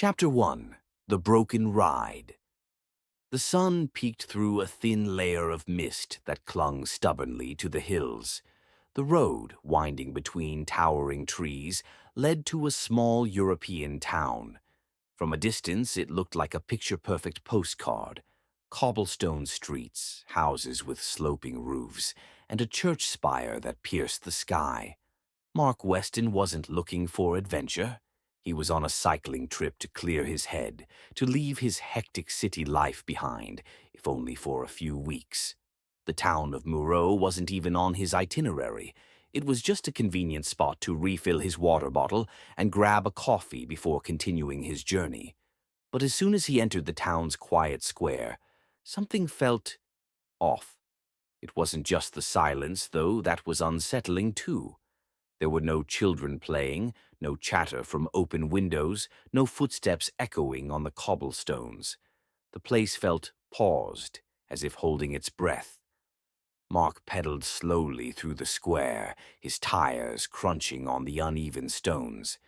Chapter 1. The Broken Ride. The sun peeked through a thin layer of mist that clung stubbornly to the hills. The road, winding between towering trees, led to a small European town. From a distance, it looked like a picture-perfect postcard. Cobblestone streets, houses with sloping roofs, and a church spire that pierced the sky. Mark Weston wasn't looking for adventure. He was on a cycling trip to clear his head, to leave his hectic city life behind, if only for a few weeks. The town of Moreau wasn't even on his itinerary. It was just a convenient spot to refill his water bottle and grab a coffee before continuing his journey. But as soon as he entered the town's quiet square, something felt off. It wasn't just the silence, though that was unsettling too. There were no children playing, no chatter from open windows, no footsteps echoing on the cobblestones. The place felt paused, as if holding its breath. Mark pedaled slowly through the square, his tires crunching on the uneven stones.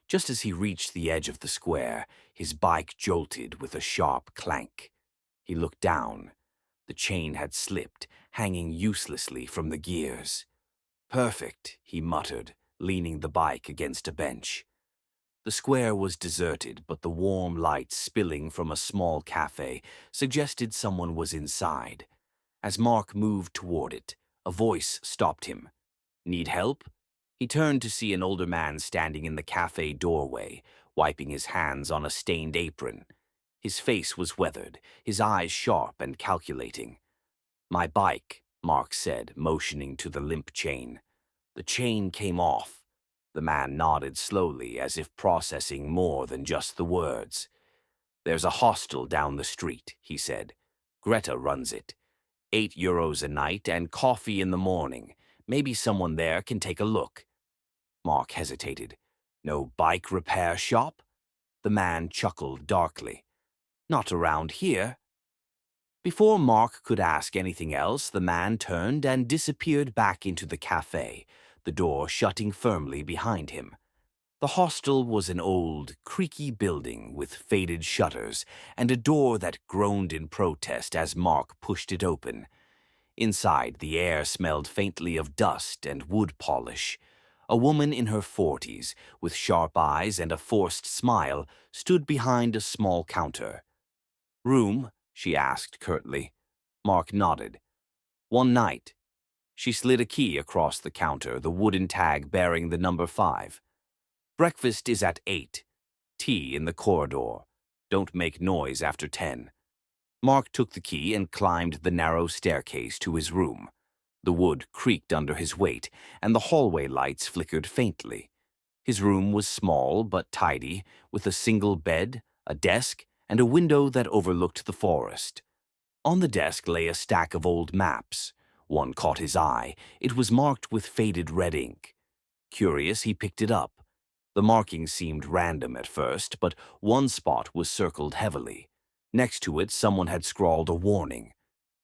Just as he reached the edge of the square, his bike jolted with a sharp clank. He looked down. The chain had slipped, hanging uselessly from the gears. "Perfect," he muttered, leaning the bike against a bench. The square was deserted, but the warm light spilling from a small cafe suggested someone was inside. As Mark moved toward it, a voice stopped him. "Need help?" He turned to see an older man standing in the cafe doorway, wiping his hands on a stained apron. His face was weathered, his eyes sharp and calculating. "My bike," Mark said, motioning to the limp chain. The chain came off. The man nodded slowly, as if processing more than just the words. "There's a hostel down the street," he said. "Greta runs it. €8 a night and coffee in the morning. Maybe someone there can take a look." Mark hesitated. "No bike repair shop?" The man chuckled darkly. "Not around here." Before Mark could ask anything else, the man turned and disappeared back into the cafe, the door shutting firmly behind him. The hostel was an old, creaky building with faded shutters and a door that groaned in protest as Mark pushed it open. Inside, the air smelled faintly of dust and wood polish. A woman in her 40s, with sharp eyes and a forced smile, stood behind a small counter. "Room?" she asked curtly. Mark nodded. "One night." She slid a key across the counter, the wooden tag bearing the number 5. "Breakfast is at 8. Tea in the corridor. Don't make noise after 10. Mark took the key and climbed the narrow staircase to his room. The wood creaked under his weight, and the hallway lights flickered faintly. His room was small but tidy, with a single bed, a desk, and a window that overlooked the forest. On the desk lay a stack of old maps. One caught his eye. It was marked with faded red ink. Curious, he picked it up. The markings seemed random at first, but one spot was circled heavily. Next to it, someone had scrawled a warning.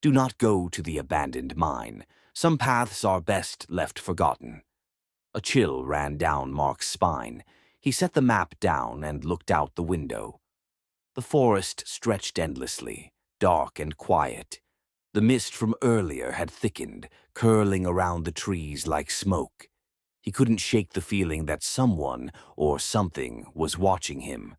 "Do not go to the abandoned mine. Some paths are best left forgotten." A chill ran down Mark's spine. He set the map down and looked out the window. The forest stretched endlessly, dark and quiet. The mist from earlier had thickened, curling around the trees like smoke. He couldn't shake the feeling that someone or something was watching him.